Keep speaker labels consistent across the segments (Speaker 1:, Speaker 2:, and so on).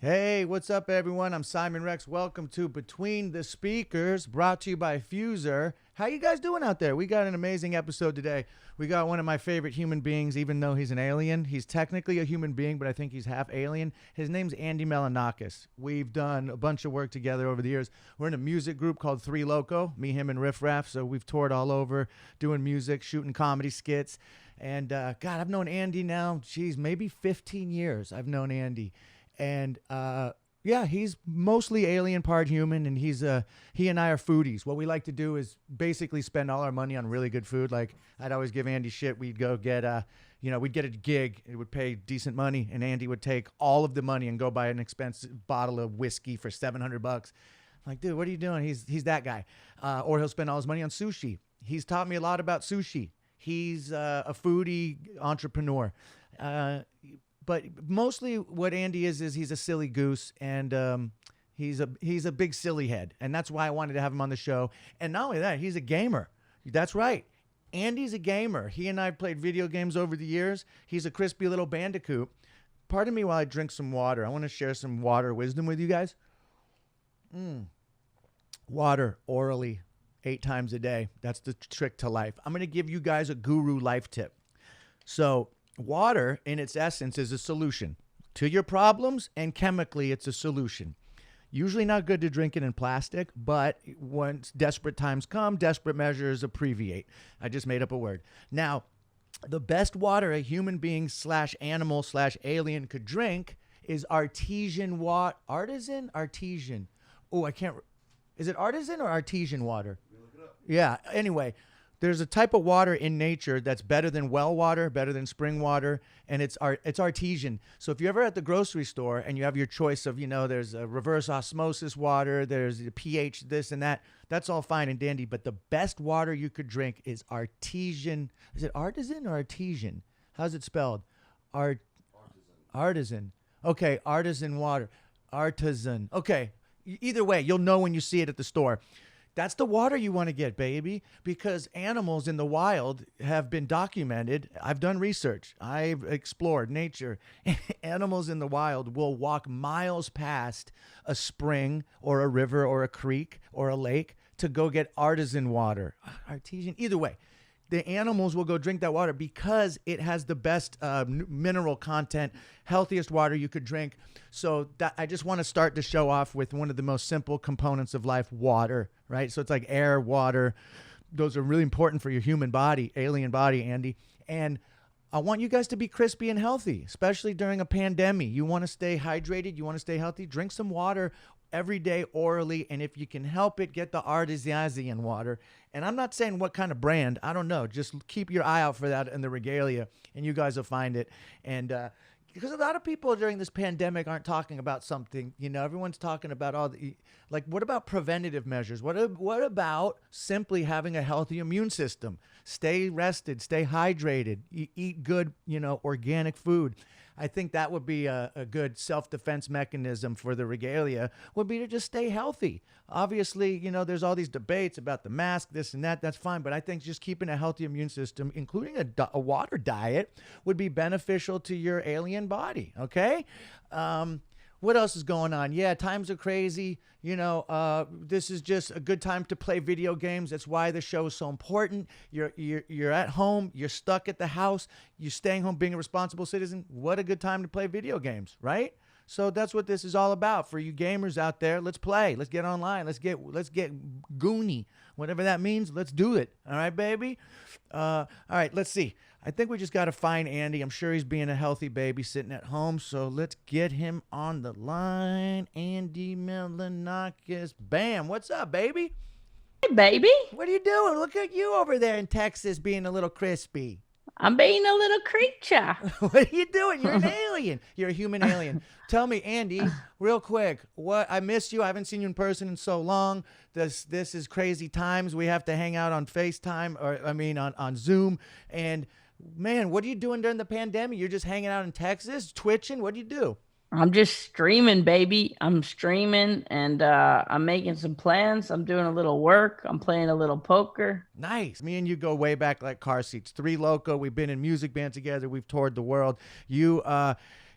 Speaker 1: Hey, what's up, everyone? I'm Simon Rex. Welcome to Between the Speakers, brought to you by FUSER. How you guys doing out there? We got an amazing episode today. We got one of my favorite human beings, even though he's an alien. He's technically a human being, but I think he's half alien. His name's Andy Milonakis. We've done a bunch of work together over the years. We're in a music group called Three Loco, me, him, and Riff Raff. So we've toured all over, doing music, shooting comedy skits. And God, I've known Andy now, geez, maybe 15 years I've known Andy. And yeah, he's mostly alien, part human, and he and I are foodies. What we like to do is basically spend all our money on really good food. Like I'd always give Andy shit. We'd go get we'd get a gig. It would pay decent money, and Andy would take all of the money and go buy an expensive bottle of whiskey for $700. I'm like, dude, what are you doing? He's that guy. Or he'll spend all his money on sushi. He's taught me a lot about sushi. He's a foodie entrepreneur. But mostly what Andy is he's a silly goose, and he's a big silly head. And that's why I wanted to have him on the show. And not only that, he's a gamer. That's right. Andy's a gamer. He and I played video games over the years. He's a crispy little bandicoot. Pardon me while I drink some water. I want to share some water wisdom with you guys. Water orally 8 times a day. That's the trick to life. I'm going to give you guys a guru life tip. So water, in its essence, is a solution to your problems, and chemically, it's a solution. Usually not good to drink it in plastic, but once desperate times come, desperate measures abbreviate. I just made up a word. Now, the best water a human being / animal / alien could drink is artesian water. Artesian. Oh, I can't. Is it artisan or artesian water? Look it up. Yeah. Anyway, there's a type of water in nature that's better than well water, better than spring water, and it's artesian. So if you're ever at the grocery store and you have your choice of, there's a reverse osmosis water, there's the pH, this and that, that's all fine and dandy. But the best water you could drink is artesian. Is it artisan or artesian? How's it spelled? Artisan. Okay, artisan water. Artisan. Okay, either way, you'll know when you see it at the store. That's the water you want to get, baby, because animals in the wild have been documented. I've done research. I've explored nature. Animals in the wild will walk miles past a spring or a river or a creek or a lake to go get artisan water. Artesian, either way. The animals will go drink that water because it has the best mineral content, healthiest water you could drink. So I just want to start the show off with one of the most simple components of life, water, right? So it's like air, water. Those are really important for your human body, alien body, Andy. And I want you guys to be crispy and healthy, especially during a pandemic. You want to stay hydrated. You want to stay healthy. Drink some water every day orally, and if you can help it, get the artesian water. And I'm not saying what kind of brand. I don't know. Just keep your eye out for that in the regalia, and you guys will find it. And because a lot of people during this pandemic aren't talking about something, everyone's talking about what about preventative measures? What about simply having a healthy immune system? Stay rested, stay hydrated, eat good, organic food. I think that would be a good self-defense mechanism for the regalia, would be to just stay healthy. Obviously, there's all these debates about the mask, this and that. That's fine. But I think just keeping a healthy immune system, including a water diet, would be beneficial to your alien body. Okay? What else is going on? Yeah, times are crazy. This is just a good time to play video games. That's why the show is so important. You're at home. You're stuck at the house. You're staying home, being a responsible citizen. What a good time to play video games, right? So that's what this is all about for you gamers out there. Let's play. Let's get online. Let's get goony, whatever that means. Let's do it. All right, baby. All right. Let's see. I think we just got to find Andy. I'm sure he's being a healthy baby sitting at home. So let's get him on the line. Andy Milonakis. Bam. What's up, baby?
Speaker 2: Hey, baby.
Speaker 1: What are you doing? Look at you over there in Texas being a little crispy.
Speaker 2: I'm being a little creature.
Speaker 1: What are you doing? You're an alien. You're a human alien. Tell me, Andy, real quick, I missed you. I haven't seen you in person in so long. This is crazy times. We have to hang out on FaceTime, on Zoom. And man, what are you doing during the pandemic? You're just hanging out in Texas, twitching? What do you do?
Speaker 2: I'm just streaming, baby. I'm streaming, and I'm making some plans. I'm doing a little work. I'm playing a little poker.
Speaker 1: Nice. Me and you go way back like car seats. Three Loco. We've been in music bands together. We've toured the world.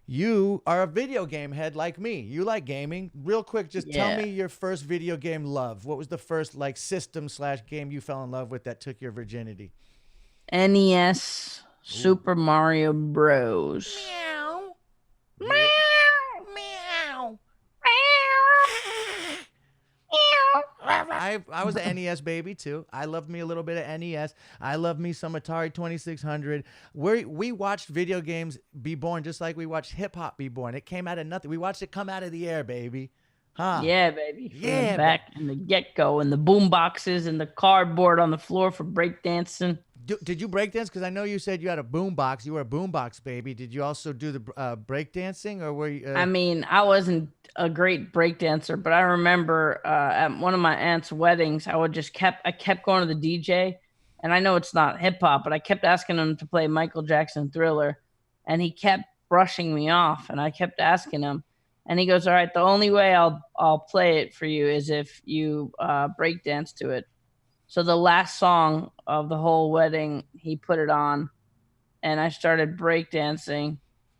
Speaker 1: You are a video game head like me. You like gaming. Real quick, just tell
Speaker 2: Yeah.
Speaker 1: me your first video game love. What was the first like system/game you fell in love with that took your virginity?
Speaker 2: NES
Speaker 1: Ooh.
Speaker 2: Super Mario Bros.
Speaker 1: Meow. Yeah.
Speaker 2: Meow.
Speaker 1: Meow.
Speaker 2: Meow.
Speaker 1: I was an NES baby too. I loved me a little bit of NES. I love me some Atari 2600. We watched video games be born just like we watched hip hop be born. It came out of nothing. We watched it come out of the air, baby. Huh?
Speaker 2: Yeah, baby. From the
Speaker 1: Yeah.
Speaker 2: back and the get go and the boom boxes and the cardboard on the floor for breakdancing.
Speaker 1: Did you break dance? Because I know you said you had a boom box. You were a boom box baby. Did you also do the break dancing, or were you?
Speaker 2: I mean, I wasn't a great breakdancer, but I remember at one of my aunt's weddings, I kept going to the DJ, and I know it's not hip hop, but I kept asking him to play Michael Jackson Thriller, and he kept brushing me off, and I kept asking him, and he goes, "All right, the only way I'll play it for you is if you breakdance to it." So the last song of the whole wedding, he put it on, and I started breakdancing,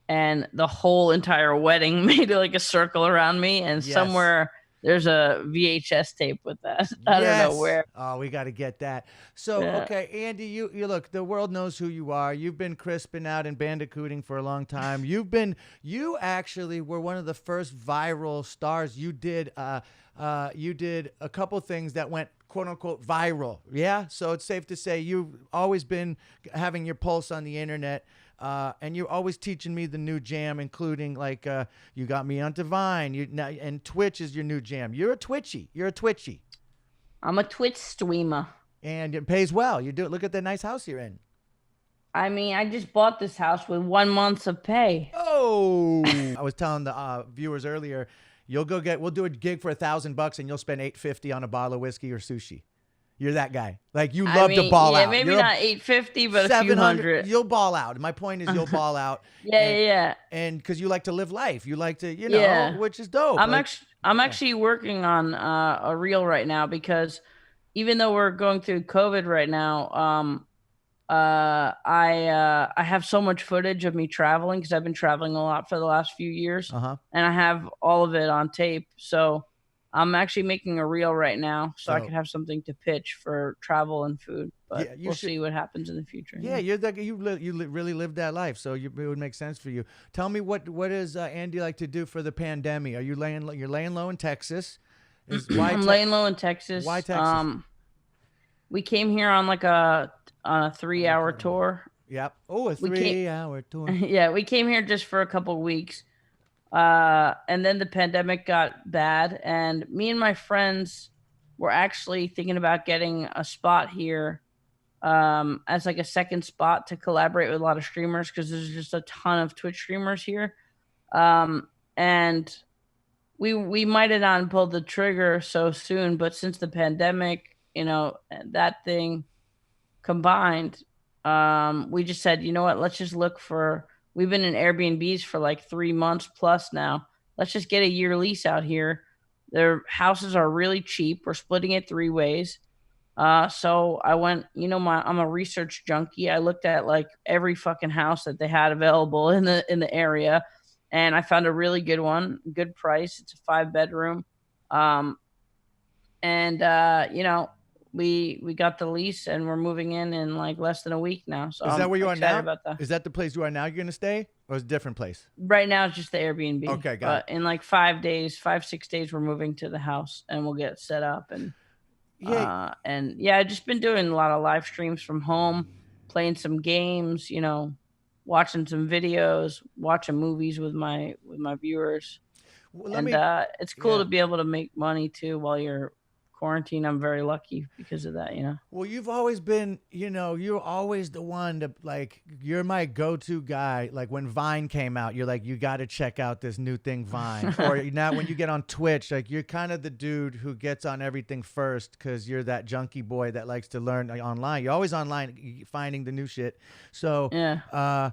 Speaker 2: and the whole entire wedding made like a circle around me. And
Speaker 1: Yes.
Speaker 2: somewhere there's a VHS tape with that. I don't know where.
Speaker 1: Oh, we got to get that. So,
Speaker 2: Yeah.
Speaker 1: okay, Andy, you look. The world knows who you are. You've been crisping out and bandicooting for a long time. You actually were one of the first viral stars. You did a couple things that went quote unquote viral. Yeah. So it's safe to say you've always been having your pulse on the internet. And you're always teaching me the new jam, including like you got me onto Vine. And Twitch is your new jam. You're a Twitchy.
Speaker 2: I'm a Twitch streamer.
Speaker 1: And it pays well. You do it. Look at the nice house you're in.
Speaker 2: I mean, I just bought this house with 1 month of pay.
Speaker 1: Oh, I was telling the viewers earlier, we'll do a gig for $1,000 and you'll spend $850 on a bottle of whiskey or sushi. You're that guy. Like you love to ball out.
Speaker 2: Maybe
Speaker 1: You're
Speaker 2: not 850, but a few hundred.
Speaker 1: You'll ball out. My point is you'll ball out.
Speaker 2: Yeah.
Speaker 1: And because you like to live life, you like to, which is dope.
Speaker 2: I'm actually working on a reel right now because even though we're going through COVID right now, I have so much footage of me traveling because I've been traveling a lot for the last few years, and I have all of it on tape. So I'm actually making a reel right now, so I could have something to pitch for travel and food. But we'll see what happens in the future.
Speaker 1: Yeah, you really lived that life, so it would make sense for you. Tell me what does Andy like to do for the pandemic? Are you you're laying low in Texas?
Speaker 2: I'm laying low in Texas.
Speaker 1: Why Texas?
Speaker 2: We came here on like on a 3-hour tour.
Speaker 1: Yep. Oh, a 3-hour tour.
Speaker 2: Yeah, we came here just for a couple weeks. And then the pandemic got bad, and me and my friends were actually thinking about getting a spot here as like a second spot to collaborate with a lot of streamers because there's just a ton of Twitch streamers here. And we might have not pulled the trigger so soon, but since the pandemic, that thing combined, we just said, you know what, let's just look for. We've been in Airbnbs for like 3 months plus now. Let's just get a year lease out here. Their houses are really cheap. We're splitting it 3 ways. So I went, I'm a research junkie. I looked at like every fucking house that they had available in the area, and I found a really good one, good price. It's a 5-bedroom. We got the lease and we're moving in like less than a week now. So
Speaker 1: is that where you are now?
Speaker 2: About that.
Speaker 1: Is that the place you are now? You're gonna stay, or is it a different place?
Speaker 2: Right now it's just the Airbnb.
Speaker 1: Okay, got it.
Speaker 2: In like 5 days, 6 days, we're moving to the house and we'll get it set up. And I've just been doing a lot of live streams from home, playing some games, watching some videos, watching movies with my viewers. It's cool to be able to make money too while you're quarantine. I'm very lucky because of that,
Speaker 1: Well, you've always been, you're always the one to you're my go-to guy. Like when Vine came out, you're like, you got to check out this new thing, Vine. Or now when you get on Twitch, like you're kind of the dude who gets on everything first because you're that junkie boy that likes to learn online. You're always online finding the new shit. So
Speaker 2: yeah.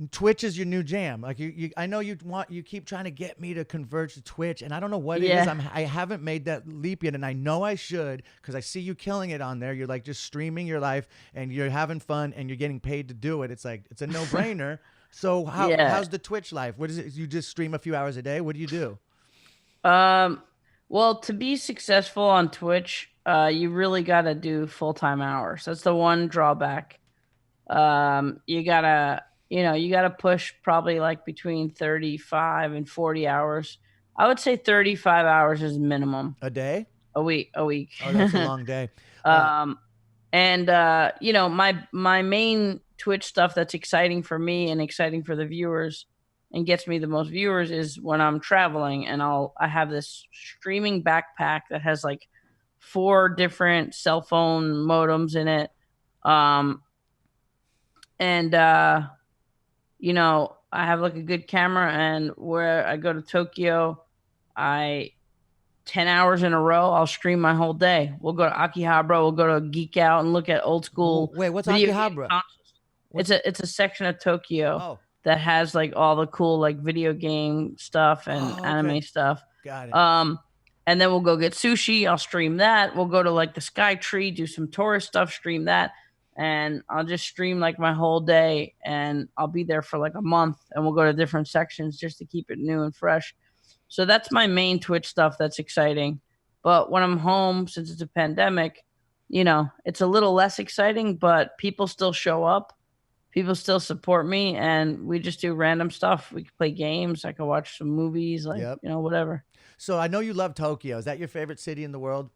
Speaker 1: Twitch is your new jam. Like I know you keep trying to get me to converge to Twitch, and I don't know what it is. I haven't made that leap yet, and I know I should because I see you killing it on there. You're like just streaming your life, and you're having fun, and you're getting paid to do it. It's like it's a no-brainer. So
Speaker 2: Yeah.
Speaker 1: how's the Twitch life? What is it? You just stream a few hours a day? What do you do?
Speaker 2: Um, well, to be successful on Twitch, you really got to do full-time hours. That's the one drawback. You gotta, you gotta push probably like between 35 and 40 hours. I would say 35 hours is minimum
Speaker 1: A day?
Speaker 2: a week.
Speaker 1: Oh, that's a long day.
Speaker 2: um, and my main Twitch stuff that's exciting for me and exciting for the viewers and gets me the most viewers is when I'm traveling and I have this streaming backpack that has like 4 different cell phone modems in it. Um, and I have like a good camera, and where I go to Tokyo, I 10 hours in a row, I'll stream my whole day. We'll go to Akihabara, we'll go to Geek Out and look at old school
Speaker 1: Wait, what's
Speaker 2: video game
Speaker 1: Akihabara?
Speaker 2: consoles.
Speaker 1: What's
Speaker 2: It's a section of Tokyo
Speaker 1: Oh,
Speaker 2: that has like all the cool like video game stuff and
Speaker 1: oh, okay.
Speaker 2: anime stuff.
Speaker 1: Got it.
Speaker 2: And then we'll go get sushi. I'll stream that. We'll go to like the Sky Tree, do some tourist stuff, stream that. And I'll just stream like my whole day, and I'll be there for like a month, and we'll go to different sections just to keep it new and fresh. So that's my main Twitch stuff that's exciting. But when I'm home, since it's a pandemic, it's a little less exciting, but people still show up. People still support me, and we just do random stuff. We can play games. I can watch some movies, like,
Speaker 1: Yep.
Speaker 2: whatever.
Speaker 1: So I know you love Tokyo. Is that your favorite city in the world?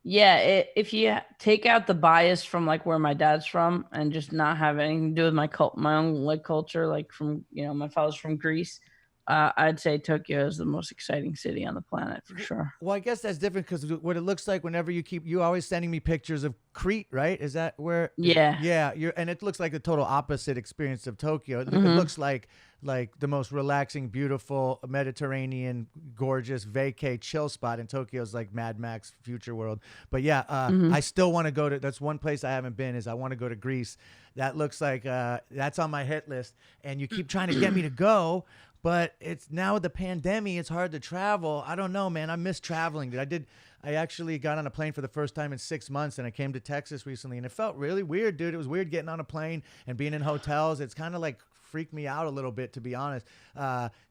Speaker 2: Yeah, if you take out the bias from like where my dad's from and just not have anything to do with my own like culture, like from my father's from Greece, I'd say Tokyo is the most exciting city on the planet for sure.
Speaker 1: Well, I guess that's different because what it looks like whenever you always sending me pictures of Crete, right? Is that where?
Speaker 2: Yeah.
Speaker 1: Yeah. And it looks like the total opposite experience of Tokyo. It looks like the most relaxing, beautiful Mediterranean, gorgeous vacay chill spot. In Tokyo's like Mad Max Future World. But yeah, I still want to go to. That's one place I haven't been. Is I want to go to Greece. That looks like that's on my hit list. And you keep trying to get me to go. But it's now with the pandemic, it's hard to travel. I don't know, man. I miss traveling, dude. I actually got on a plane for the first time in 6 months, and I came to Texas recently, and it felt really weird, dude. It was weird getting on a plane and being in hotels. It's kind of like freaked me out a little bit, to be honest,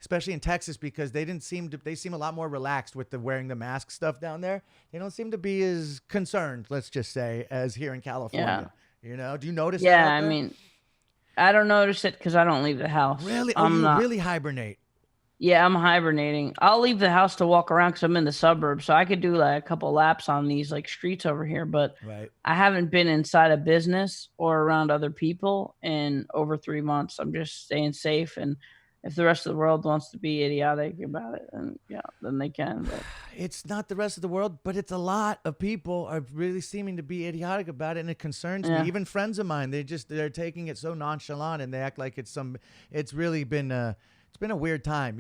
Speaker 1: especially in Texas, because they seem a lot more relaxed with the wearing the mask stuff down there. They don't seem to be as concerned, let's just say, as here in California. Do you notice that
Speaker 2: Yeah,
Speaker 1: out
Speaker 2: I
Speaker 1: there?
Speaker 2: mean, I don't notice it because I don't leave the house.
Speaker 1: Really? Oh,
Speaker 2: I'm
Speaker 1: you
Speaker 2: not.
Speaker 1: really hibernate?
Speaker 2: Yeah, I'm hibernating. I'll leave the house to walk around because I'm in the suburbs, so I could do like a couple laps on these like streets over here. But
Speaker 1: Right.
Speaker 2: I haven't been inside a business or around other people in over 3 months. I'm just staying safe, and if the rest of the world wants to be idiotic about it, then they can. But
Speaker 1: It's not the rest of the world, but it's a lot of people are really seeming to be idiotic about it, and it concerns me.
Speaker 2: yeah,
Speaker 1: Even friends of mine, they're taking it so nonchalant, and they act like it's really been it's been a weird time,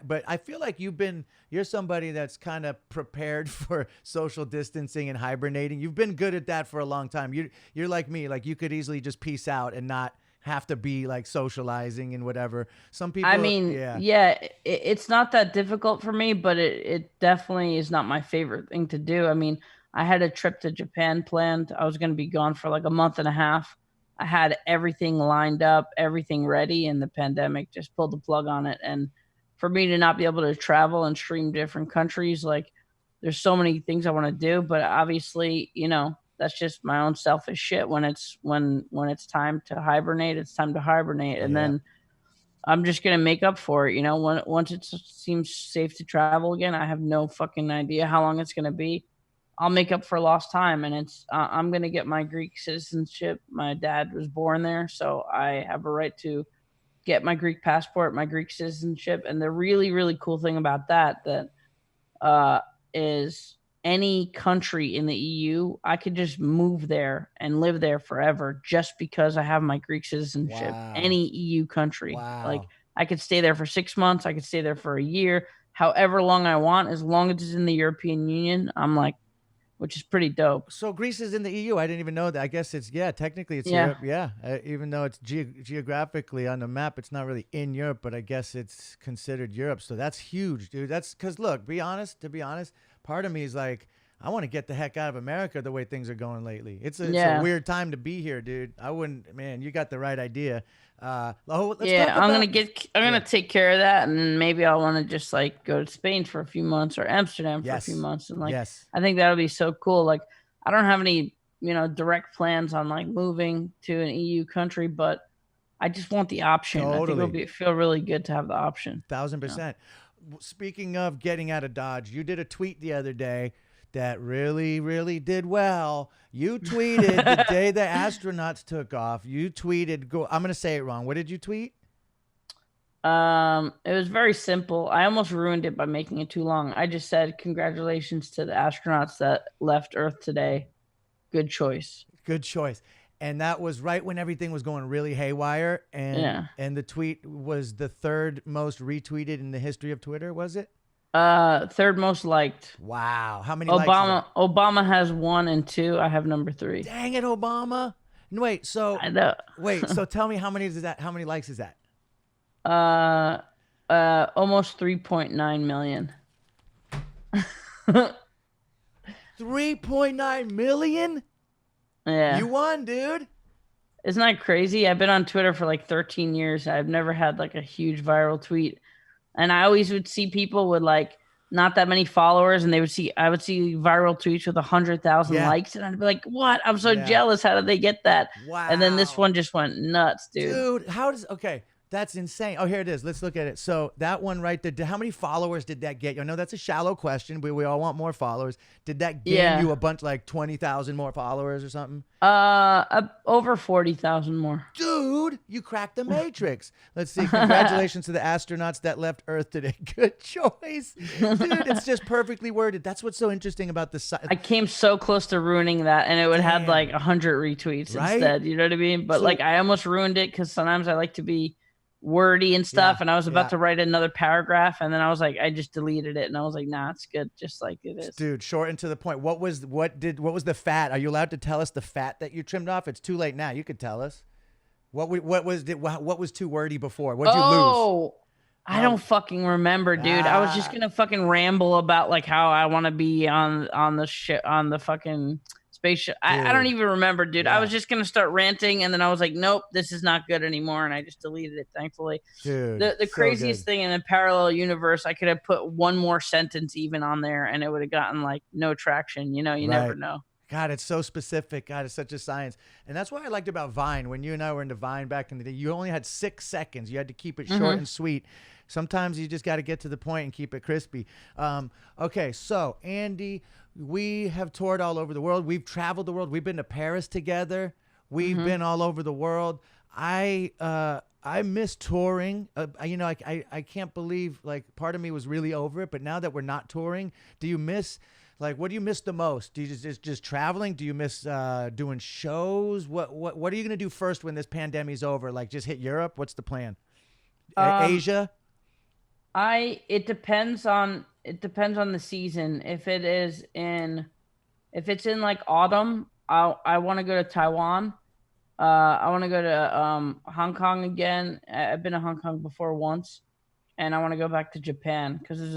Speaker 1: but I feel like you're somebody that's kind of prepared for social distancing and hibernating. You've been good at that for a long time. You're like me, like you could easily just peace out and not have to be like socializing and whatever. Some people,
Speaker 2: I mean,
Speaker 1: yeah.
Speaker 2: it's not that difficult for me, but it definitely is not my favorite thing to do. I mean, I had a trip to Japan planned. I was going to be gone for like a month and a half. I had everything lined up, everything ready, and the pandemic just pulled the plug on it. And for me to not be able to travel and stream different countries, like there's so many things I want to do, but obviously, that's just my own selfish shit. When it's time to hibernate, it's time to hibernate, and
Speaker 1: Yeah.
Speaker 2: then I'm just gonna make up for it. Once it seems safe to travel again, I have no fucking idea how long it's gonna be. I'll make up for lost time, and I'm gonna get my Greek citizenship. My dad was born there, so I have a right to get my Greek passport, my Greek citizenship. And the really really cool thing about that uh, is any country in the EU, I could just move there and live there forever just because I have my Greek citizenship.
Speaker 1: Wow.
Speaker 2: Any EU country,
Speaker 1: Wow.
Speaker 2: like I could stay there for 6 months, I could stay there for a year, however long I want, as long as it's in the European Union. I'm like, which is pretty dope.
Speaker 1: So Greece is in the EU. I didn't even know that. I guess technically it's
Speaker 2: Yeah.
Speaker 1: Europe. Yeah, even though it's geographically on the map, it's not really in Europe, but I guess it's considered Europe. So that's huge, dude. That's because look, to be honest, part of me is like, I want to get the heck out of America the way things are going lately. It's a
Speaker 2: Yeah.
Speaker 1: weird time to be here, dude. I wouldn't, man, you got the right idea. Let's
Speaker 2: Yeah,
Speaker 1: talk
Speaker 2: I'm
Speaker 1: about,
Speaker 2: gonna take care of that, and then maybe I'll want to just like go to Spain for a few months or Amsterdam for a few
Speaker 1: yes,
Speaker 2: months, and like
Speaker 1: yes.
Speaker 2: I think that'll be so cool. Like I don't have any direct plans on like moving to an EU country, but I just want the option. I think it'll
Speaker 1: Totally.
Speaker 2: be feel really good to have the option. Yeah.
Speaker 1: 1000%. Speaking of getting out of Dodge, you did a tweet the other day that really, really did well. You tweeted the day the astronauts took off. You tweeted, I'm going to say it wrong. What did you tweet?
Speaker 2: It was very simple. I almost ruined it by making it too long. I just said congratulations to the astronauts that left Earth today. Good choice.
Speaker 1: Good choice. And that was right when everything was going really haywire.
Speaker 2: Yeah.
Speaker 1: And the tweet was the third most retweeted in the history of Twitter, was it?
Speaker 2: Third most liked.
Speaker 1: Wow. How many likes is that?
Speaker 2: Obama has 1 and 2. I have number 3.
Speaker 1: Dang it, Obama. Wait, so
Speaker 2: I know.
Speaker 1: tell me how many is that? How many likes is that?
Speaker 2: Almost 3.9 million.
Speaker 1: 3.9 million?
Speaker 2: Yeah.
Speaker 1: You won, dude.
Speaker 2: Isn't that crazy? I've been on Twitter for like 13 years. I've never had like a huge viral tweet. And I always would see people with like not that many followers, and I would see viral tweets with 100,000
Speaker 1: Yeah.
Speaker 2: likes, and I'd be like, what? I'm so
Speaker 1: Yeah.
Speaker 2: jealous. How did they get that?
Speaker 1: Wow.
Speaker 2: And then this one just went nuts, dude.
Speaker 1: Dude, okay. That's insane. Oh, here it is. Let's look at it. So that one right there, how many followers did that get you? I know that's a shallow question, but we all want more followers. Did that gain you a bunch, like 20,000 more followers or something?
Speaker 2: Over 40,000 more.
Speaker 1: Dude, you cracked the matrix. Let's see. Congratulations to the astronauts that left Earth today. Good choice. Dude, it's just perfectly worded. That's what's so interesting about the site.
Speaker 2: I came so close to ruining that, and it would have like 100 retweets instead. You know what I mean? But like I almost ruined it because sometimes I like to be wordy and stuff, and I was about to write another paragraph, and then I was like, I just deleted it, and I was like, nah, it's good just like it is.
Speaker 1: Dude, short and to the point. What was the fat? Are you allowed to tell us the fat that you trimmed off? It's too late now. You could tell us. What was too wordy before? What'd you lose?
Speaker 2: I don't fucking remember, dude. I was just gonna fucking ramble about like how I want to be on the shit on the fucking spaceship. I don't even remember, dude. I was just gonna start ranting, and then I was like, nope, this is not good anymore, and I just deleted it. Thankfully,
Speaker 1: dude.
Speaker 2: The craziest thing in a parallel universe, I could have put one more sentence even on there, and it would have gotten like no traction. You never know.
Speaker 1: God, it's so specific. God, it's such a science. And that's what I liked about Vine. When you and I were into Vine back in the day, you only had 6 seconds. You had to keep it short and sweet. Sometimes you just got to get to the point and keep it crispy. Okay, so Andy, we have toured all over the world. We've traveled the world. We've been to Paris together. We've been all over the world. I miss touring. I can't believe, like, part of me was really over it. But now that we're not touring, do you miss... Like, what do you miss the most? Do you just traveling? Do you miss doing shows? What are you gonna do first when this pandemic's over? Like, just hit Europe? What's the plan? Asia?
Speaker 2: It depends on the season. If it's in like autumn, I want to go to Taiwan. I want to go to Hong Kong again. I've been to Hong Kong before once, and I want to go back to Japan because there's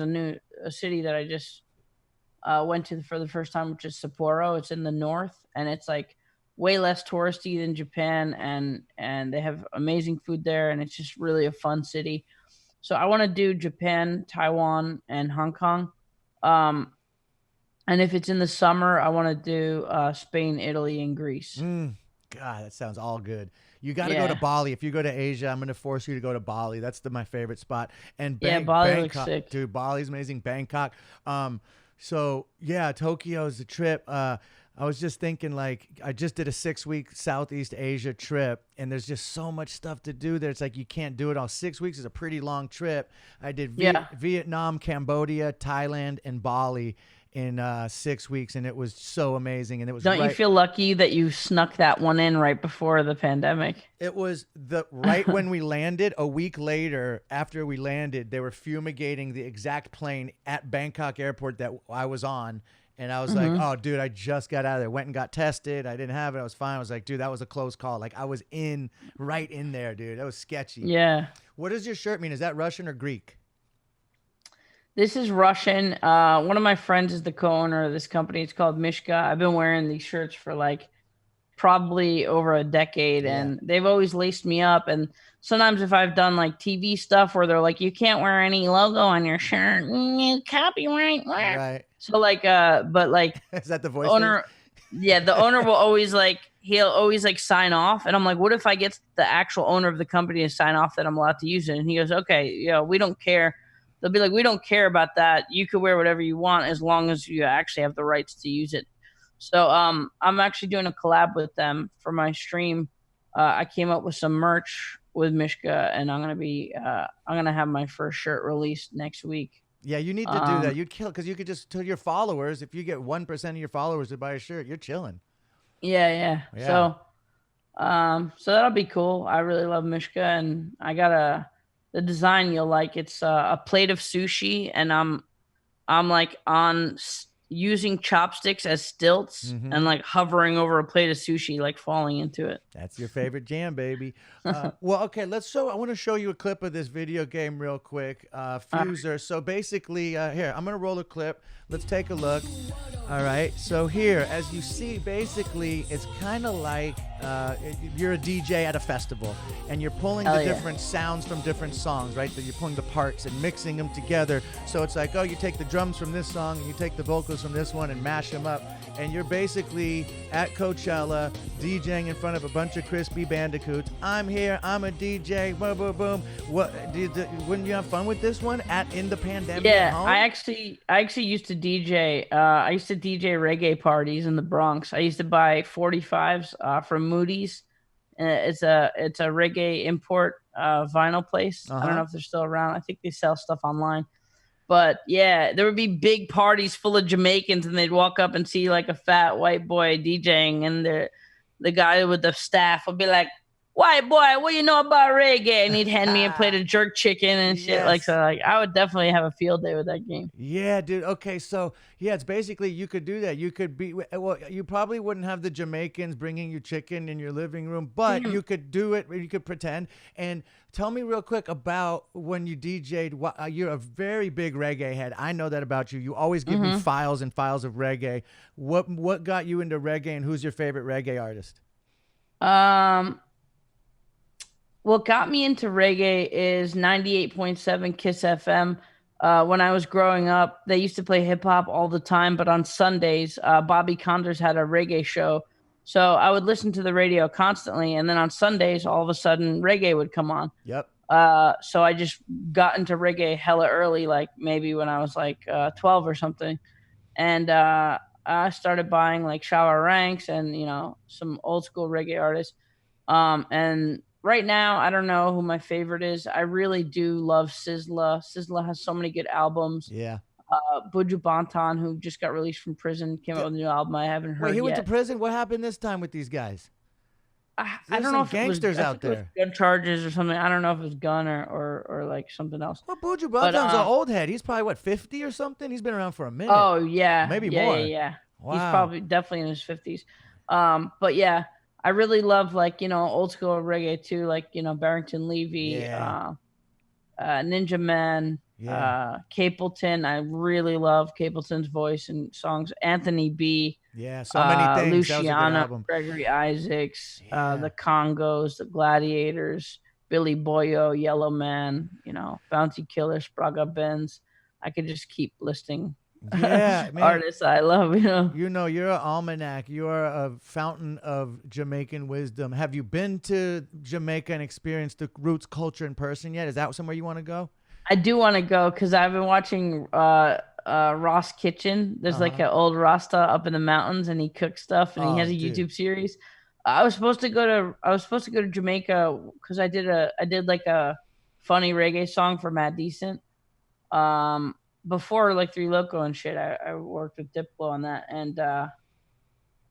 Speaker 2: a city that I just went to for the first time, which is Sapporo. It's in the north, and it's like way less touristy than Japan, and they have amazing food there, and it's just really a fun city. So I want to do Japan, Taiwan, and Hong Kong. And if it's in the summer, I want to do Spain, Italy, and Greece.
Speaker 1: God, that sounds all good. You got to go to Bali. If you go to Asia, I'm going to force you to go to Bali. That's my favorite spot. And
Speaker 2: Bali
Speaker 1: Bangkok,
Speaker 2: looks sick.
Speaker 1: Dude, Bali's amazing. Bangkok. So yeah, Tokyo's the trip. I was just thinking, like, I just did a 6-week Southeast Asia trip, and there's just so much stuff to do there. It's like you can't do it all. 6 weeks is a pretty long trip. I did Vietnam, Cambodia, Thailand, and Bali in 6 weeks, and it was so amazing. And it was
Speaker 2: Don't you feel lucky that you snuck that one in right before the pandemic?
Speaker 1: It was right when we landed. A week later, after we landed, they were fumigating the exact plane at Bangkok airport that I was on. And I was like, oh, dude, I just got out of there. Went and got tested. I didn't have it. I was fine. I was like, dude, that was a close call. Like, I was right in there, dude. That was sketchy.
Speaker 2: Yeah.
Speaker 1: What does your shirt mean? Is that Russian or Greek?
Speaker 2: This is Russian. One of my friends is the co-owner of this company. It's called Mishka. I've been wearing these shirts for like probably over a decade,
Speaker 1: Yeah.
Speaker 2: and they've always laced me up. And sometimes if I've done like TV stuff where they're like, you can't wear any logo on your shirt, copyright.
Speaker 1: Right.
Speaker 2: So like, but like
Speaker 1: Is that the
Speaker 2: the
Speaker 1: voice thing?
Speaker 2: owner, yeah, the owner will always like he'll always like sign off, and I'm like, what if I get the actual owner of the company to sign off that I'm allowed to use it? And he goes, okay, we don't care. They'll be like, we don't care about that. You could wear whatever you want as long as you actually have the rights to use it. So I'm actually doing a collab with them for my stream. I came up with some merch with Mishka, and I'm gonna have my first shirt released next week.
Speaker 1: Yeah, you need to do that.
Speaker 2: Um,
Speaker 1: You'd kill because you could just tell your followers if you get 1% of your followers to buy a shirt, you're chilling.
Speaker 2: yeah, yeah.
Speaker 1: Yeah.
Speaker 2: So that'll be cool. I really love Mishka, and I got the design you'll like. It's a plate of sushi, and I'm like using chopsticks as stilts
Speaker 1: Mm-hmm.
Speaker 2: and like hovering over a plate of sushi, like falling into it.
Speaker 1: That's your favorite jam, baby. Well, okay, let's show. I want to show you a clip of this video game real quick.
Speaker 2: Uh,
Speaker 1: FUSER. So basically, here I'm gonna roll a clip. Let's take a look. All right. So here, as you see, basically, it's kind of like you're a DJ at a festival, and you're pulling
Speaker 2: Hell
Speaker 1: the
Speaker 2: yeah.
Speaker 1: different sounds from different songs, right? So you're pulling the parts and mixing them together. So it's like, oh, you take the drums from this song, and you take the vocals from this one, and mash them up, and you're basically at Coachella DJing in front of a bunch of crispy bandicoots. I'm here. I'm a DJ. Boom, boom, boom. Wouldn't you have fun with this one in the pandemic at
Speaker 2: Yeah,
Speaker 1: home?
Speaker 2: I actually used to DJ. I used to DJ reggae parties in the Bronx. I used to buy 45s from Moody's. It's a reggae import vinyl place.
Speaker 1: Uh
Speaker 2: I don't
Speaker 1: huh.
Speaker 2: know if they're still around. I think they sell stuff online. But yeah, there would be big parties full of Jamaicans, and they'd walk up and see like a fat white boy DJing, and the guy with the staff would be like, "White boy, what you know about reggae?" And he'd hand me a plate of jerk chicken and shit. Like so,
Speaker 1: Yes.
Speaker 2: like I would definitely have a field day with that game.
Speaker 1: Yeah, dude. Okay, so yeah, it's basically you could do that. You could be well. You probably wouldn't have the Jamaicans bringing you chicken in your living room, but you could do it. You could pretend. And tell me real quick about when you DJ'd. You're a very big reggae head. I know that about you. You always give me
Speaker 2: Mm-hmm.
Speaker 1: files and files of reggae. What got you into reggae, and who's your favorite reggae artist?
Speaker 2: Um, what got me into reggae is 98.7 Kiss FM. When I was growing up, they used to play hip hop all the time, but on Sundays, Bobby Condors had a reggae show. So I would listen to the radio constantly. And then on Sundays, all of a sudden, reggae would come on.
Speaker 1: Yep.
Speaker 2: So I just got into reggae hella early, like maybe when I was like 12 or something. And I started buying like Shower Ranks and, some old school reggae artists. And right now, I don't know who my favorite is. I really do love Sizzla. Sizzla has so many good albums.
Speaker 1: Yeah.
Speaker 2: Buju Banton, who just got released from prison, came out with a new album I haven't
Speaker 1: Wait,
Speaker 2: heard
Speaker 1: he went to
Speaker 2: yet.
Speaker 1: prison. What happened this time with these guys?
Speaker 2: I
Speaker 1: There's
Speaker 2: don't know
Speaker 1: some
Speaker 2: if it was.
Speaker 1: gangsters
Speaker 2: I
Speaker 1: out
Speaker 2: think it was
Speaker 1: there.
Speaker 2: gun charges or something. I don't know if it was gun or like something else.
Speaker 1: Well, Buju
Speaker 2: But
Speaker 1: Banton's an old head. He's probably what 50 or something. He's been around for a minute,
Speaker 2: oh yeah,
Speaker 1: maybe
Speaker 2: yeah, yeah,
Speaker 1: more.
Speaker 2: yeah. He's
Speaker 1: Wow.
Speaker 2: probably definitely in his 50s. But yeah, I really love like old school reggae too, like Barrington Levy,
Speaker 1: Yeah.
Speaker 2: Ninja Man,
Speaker 1: Yeah.
Speaker 2: Capleton. I really love Capleton's voice and songs. Anthony B,
Speaker 1: Yeah. So many things. That was a good
Speaker 2: Luciano,
Speaker 1: album.
Speaker 2: Gregory Isaacs,
Speaker 1: Yeah.
Speaker 2: the Congos, the Gladiators, Billy Boyo, Yellow Man, Bounty Killer, Spraga Benz. I could just keep listing
Speaker 1: Yeah, man.
Speaker 2: artists I love.
Speaker 1: You're an almanac. You're a fountain of Jamaican wisdom. Have you been to Jamaica and experienced the roots culture in person yet? Is that somewhere you want to go?
Speaker 2: I do want to go because I've been watching Ross Kitchen. There's like
Speaker 1: Uh-huh.
Speaker 2: an old Rasta up in the mountains, and he cooks stuff, and he has
Speaker 1: Oh,
Speaker 2: a
Speaker 1: dude.
Speaker 2: YouTube series. I was supposed to go to Jamaica because I did like a funny reggae song for Matt Decent. Um, Before like Three Loco and shit, I worked with Diplo on that, and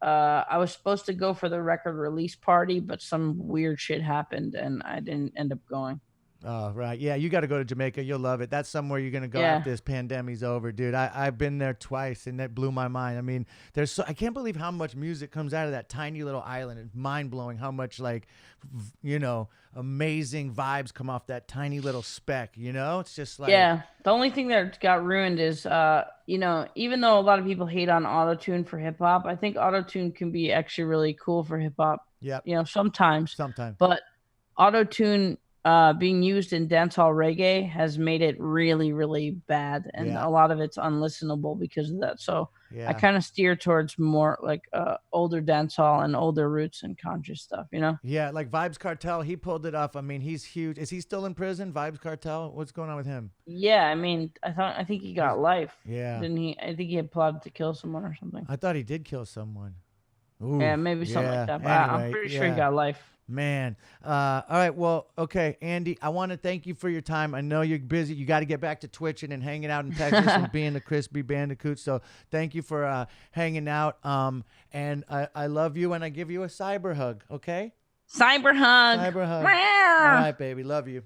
Speaker 2: I was supposed to go for the record release party, but some weird shit happened, and I didn't end up going.
Speaker 1: Oh, right. Yeah, you got to go to Jamaica. You'll love it. That's somewhere you're going to go
Speaker 2: Yeah.
Speaker 1: after this pandemic's over, dude. I've been there twice, and that blew my mind. I mean, I can't believe how much music comes out of that tiny little island. It's mind-blowing how much, like, amazing vibes come off that tiny little speck, It's just like...
Speaker 2: Yeah. The only thing that got ruined is, even though a lot of people hate on autotune for hip hop, I think autotune can be actually really cool for hip hop.
Speaker 1: Yep.
Speaker 2: Sometimes.
Speaker 1: Sometimes.
Speaker 2: But autotune being used in dancehall reggae has made it really, really bad, and
Speaker 1: Yeah.
Speaker 2: a lot of it's unlistenable because of that. So
Speaker 1: Yeah.
Speaker 2: I kind of steer towards more like older dancehall and older roots and conscious stuff.
Speaker 1: Yeah, like Vibes Cartel, he pulled it off. I mean, he's huge. Is he still in prison, Vibes Cartel? What's going on with him?
Speaker 2: Yeah, I mean, I think he got life.
Speaker 1: Yeah.
Speaker 2: Didn't he? I think he had plotted to kill someone or something.
Speaker 1: I thought he did kill someone. Ooh,
Speaker 2: Yeah, maybe something like that. But
Speaker 1: Anyway,
Speaker 2: I'm pretty sure he got life.
Speaker 1: Man. All right. Well, okay, Andy, I want to thank you for your time. I know you're busy. You got to get back to twitching and hanging out in Texas and being the crispy bandicoot. So thank you for hanging out. And I love you, and I give you a cyber hug, okay?
Speaker 2: Cyber hug.
Speaker 1: Cyber hug.
Speaker 2: Meow.
Speaker 1: All right, baby. Love you.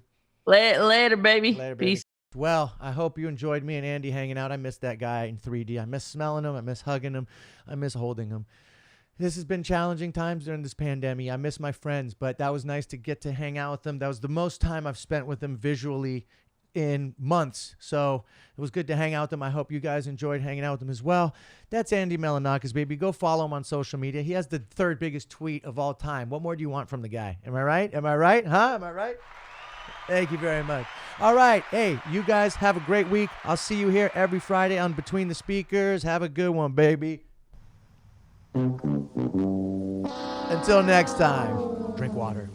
Speaker 2: Later, baby.
Speaker 1: Later, baby.
Speaker 2: Peace.
Speaker 1: Well, I hope you enjoyed me and Andy hanging out. I miss that guy in 3D. I miss smelling him. I miss hugging him. I miss holding him. This has been challenging times during this pandemic. I miss my friends, but that was nice to get to hang out with them. That was the most time I've spent with them visually in months. So it was good to hang out with them. I hope you guys enjoyed hanging out with them as well. That's Andy Milonakis, baby. Go follow him on social media. He has the third biggest tweet of all time. What more do you want from the guy? Am I right? Am I right? Huh? Am I right? Thank you very much. All right. Hey, you guys have a great week. I'll see you here every Friday on Between the Speakers. Have a good one, baby. Until next time, drink water.